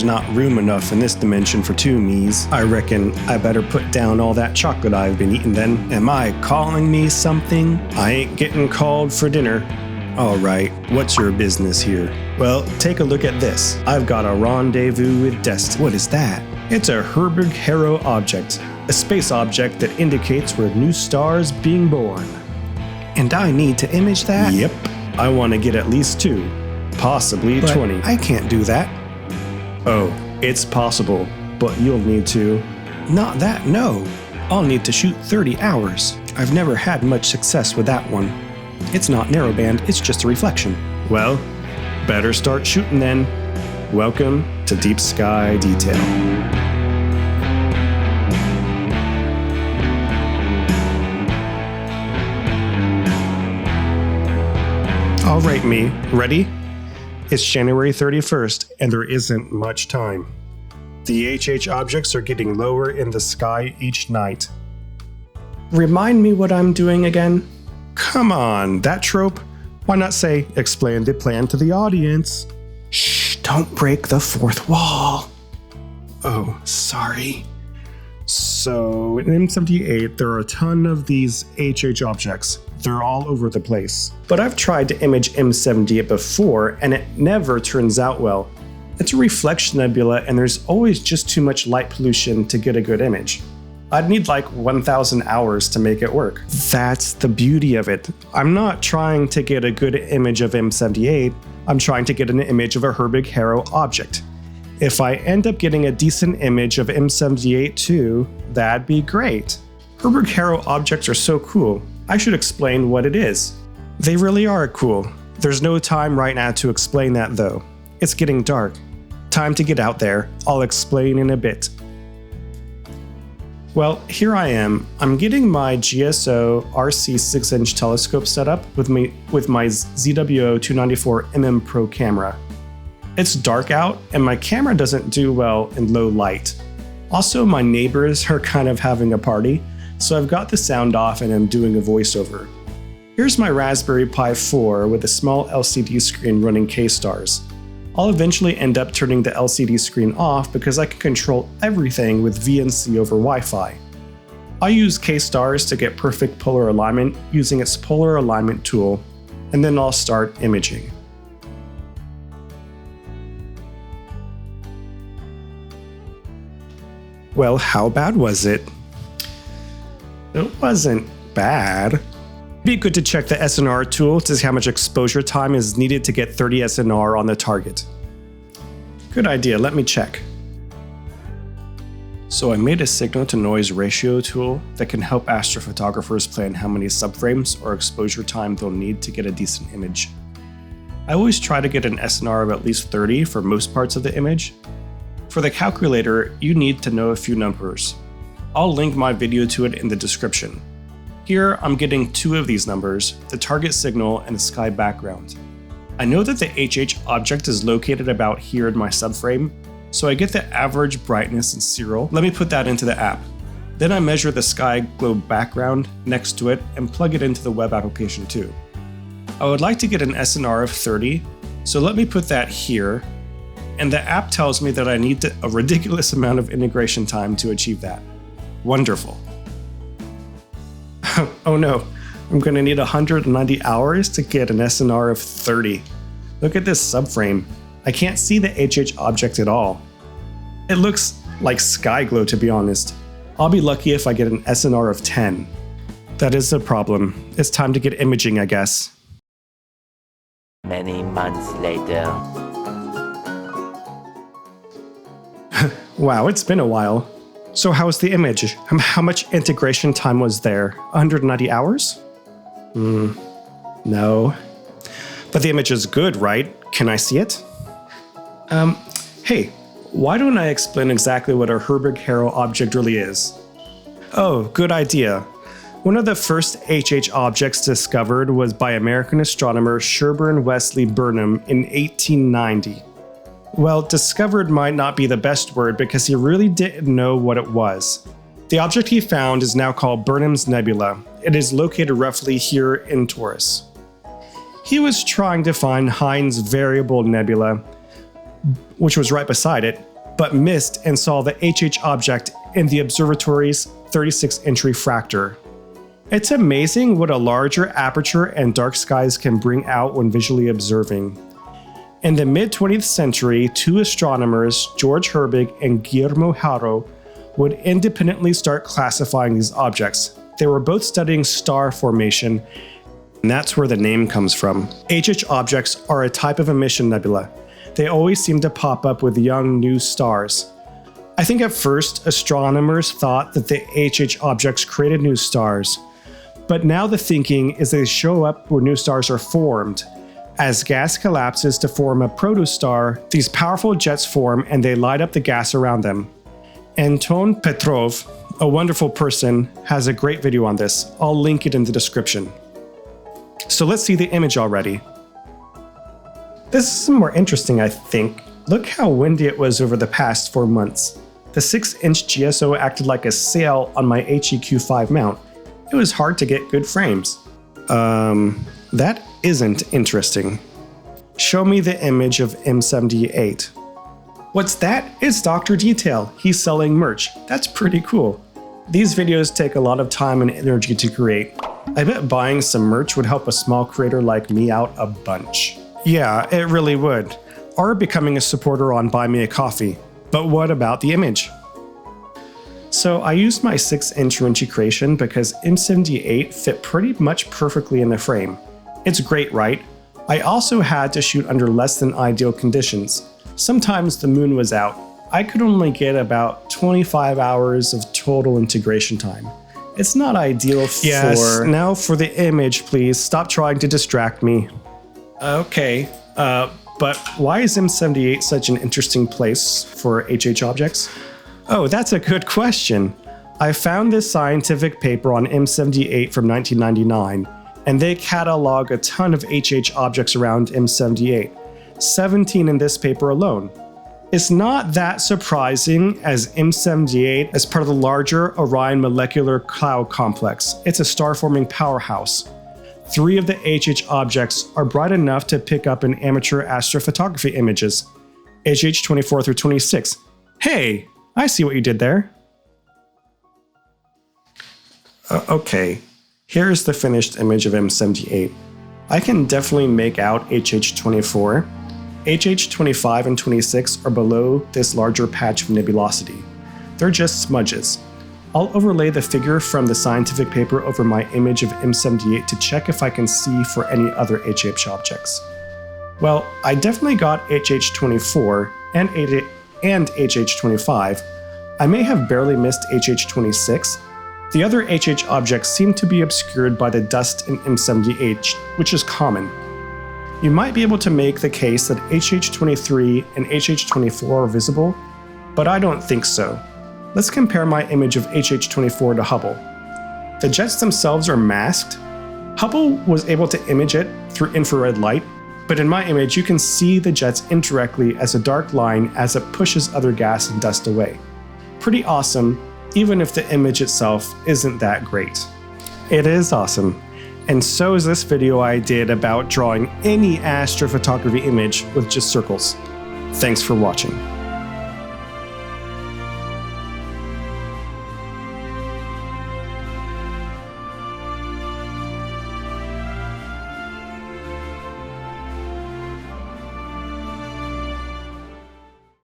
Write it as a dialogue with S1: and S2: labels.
S1: not room enough in this dimension for two me's. I reckon I better put down all that chocolate I've been eating then. Am I calling me something? I ain't getting called for dinner. Alright, what's your business here? Well, take a look at this. I've got a rendezvous with destiny. What is that? It's a Herbig-Haro object, a space object that indicates where new stars being born. And I need to image that? Yep. I want to get at least 2, possibly 20. I can't do that. Oh, it's possible, but you'll need to. Not that, no. I'll need to shoot 30 hours. I've never had much success with that one. It's not narrowband, it's just a reflection. Well, better start shooting then. Welcome to Deep Sky Detail. Alright, me, ready? It's January 31st, and there isn't much time. The HH objects are getting lower in the sky each night. Remind me what I'm doing again? Come on, that trope? Why not say, explain the plan to the audience? Shh, don't break the fourth wall. Oh, sorry. So, in M78, there are a ton of these HH objects. They're all over the place. But I've tried to image M78 before, and it never turns out well. It's a reflection nebula, and there's always just too much light pollution to get a good image. I'd need like 1,000 hours to make it work. That's the beauty of it. I'm not trying to get a good image of M78, I'm trying to get an image of a Herbig-Haro object. If I end up getting a decent image of M78 too, that'd be great. Herbig-Haro objects are so cool. I should explain what it is. They really are cool. There's no time right now to explain that though. It's getting dark. Time to get out there. I'll explain in a bit. Well, here I am. I'm getting my GSO RC 6-inch telescope set up with my ZWO 294mm Pro camera. It's dark out, and my camera doesn't do well in low light. Also, my neighbors are kind of having a party, so I've got the sound off and I'm doing a voiceover. Here's my Raspberry Pi 4 with a small LCD screen running K-stars. I'll eventually end up turning the LCD screen off because I can control everything with VNC over Wi-Fi. I use K-stars to get perfect polar alignment using its polar alignment tool, and then I'll start imaging. Well, how bad was it? It wasn't bad. It'd be good to check the SNR tool to see how much exposure time is needed to get 30 SNR on the target. Good idea, let me check. So I made a signal-to-noise ratio tool that can help astrophotographers plan how many subframes or exposure time they'll need to get a decent image. I always try to get an SNR of at least 30 for most parts of the image. For the calculator, you need to know a few numbers. I'll link my video to it in the description. Here, I'm getting 2 of these numbers, the target signal and the sky background. I know that the HH object is located about here in my subframe, so I get the average brightness in serial. Let me put that into the app. Then I measure the sky globe background next to it and plug it into the web application too. I would like to get an SNR of 30, so let me put that here, and the app tells me that I need a ridiculous amount of integration time to achieve that. Wonderful. Oh no, I'm gonna need 190 hours to get an SNR of 30. Look at this subframe. I can't see the HH object at all. It looks like sky glow, to be honest. I'll be lucky if I get an SNR of 10. That is the problem. It's time to get imaging, I guess.
S2: Many months later.
S1: Wow, it's been a while. So how was the image? How much integration time was there? 190 hours? No. But the image is good, right? Can I see it? Hey, why don't I explain exactly what a Herbig-Haro object really is? Oh, good idea. One of the first HH objects discovered was by American astronomer Sherburne Wesley Burnham in 1890. Well, discovered might not be the best word because he really didn't know what it was. The object he found is now called Burnham's Nebula. It is located roughly here in Taurus. He was trying to find Hind's Variable Nebula, which was right beside it, but missed and saw the HH object in the observatory's 36-inch refractor. It's amazing what a larger aperture and dark skies can bring out when visually observing. In the mid-20th century, two astronomers, George Herbig and Herbig-Haro, would independently start classifying these objects. They were both studying star formation, and that's where the name comes from. HH objects are a type of emission nebula. They always seem to pop up with young new stars. I think at first, astronomers thought that the HH objects created new stars, but now the thinking is they show up where new stars are formed. As gas collapses to form a protostar, these powerful jets form and they light up the gas around them. Anton, a wonderful person, has a great video on this. I'll link it in the description. So let's see the image already. This is more interesting, I think. Look how windy it was over the past 4 months. The 6-inch GSO acted like a sail on my HEQ5 mount. It was hard to get good frames. That isn't interesting. Show me the image of M78. What's that? It's Dr. Detail. He's selling merch. That's pretty cool. These videos take a lot of time and energy to create. I bet buying some merch would help a small creator like me out a bunch. Yeah, it really would. Or becoming a supporter on Buy Me a Coffee. But what about the image? So I used my 6-inch Rinchi creation because M78 fit pretty much perfectly in the frame. It's great, right? I also had to shoot under less than ideal conditions. Sometimes the moon was out. I could only get about 25 hours of total integration time. It's not ideal for... Yes, now for the image, please. Stop trying to distract me. Okay, but why is M78 such an interesting place for HH objects? Oh, that's a good question. I found this scientific paper on M78 from 1999, and they catalog a ton of HH objects around M78, 17 in this paper alone. It's not that surprising, as M78 is part of the larger Orion Molecular Cloud Complex. It's a star-forming powerhouse. 3 of the HH objects are bright enough to pick up in amateur astrophotography images, HH 24 through 26. Hey, I see what you did there. Okay, here's the finished image of M78. I can definitely make out HH 24. HH 25 and 26 are below this larger patch of nebulosity. They're just smudges. I'll overlay the figure from the scientific paper over my image of M78 to check if I can see for any other HH objects. Well, I definitely got HH 24 and HH 25. I may have barely missed HH 26. The other HH objects seem to be obscured by the dust in M78, which is common. You might be able to make the case that HH 23 and HH 24 are visible, but I don't think so. Let's compare my image of HH 24 to Hubble. The jets themselves are masked. Hubble was able to image it through infrared light, but in my image you can see the jets indirectly as a dark line as it pushes other gas and dust away. Pretty awesome, even if the image itself isn't that great. It is awesome, and so is this video I did about drawing any astrophotography image with just circles. Thanks for watching.